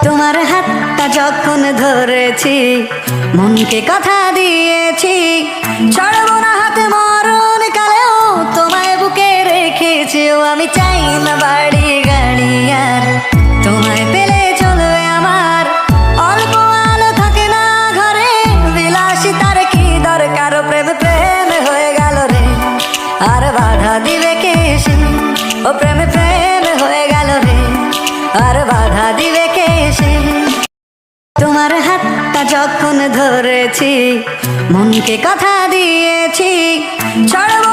তোমার হাতটা যখন ধরেছি, মনকে কথা দিয়েছি, ছাড়বো না হাতে মরণ কালেও তোমায় বুকে রেখেছি। ও আমি চাই না বাড়ি গাড়ি আর, তোমায় পেলে চলবে আমার। অল্প আলো থাকে না ঘরে, বিলাসিতার কি দরকার? প্রেম প্রেম হয়ে গেল রে, আর বাধা দিবে কে সে? ও প্রেম প্রেম হয়ে গেল রে, আর বাধা দিবে কে সে? তোমার হাতটা যখন ধরেছি, মনকে কথা দিয়েছি, ছাড়বো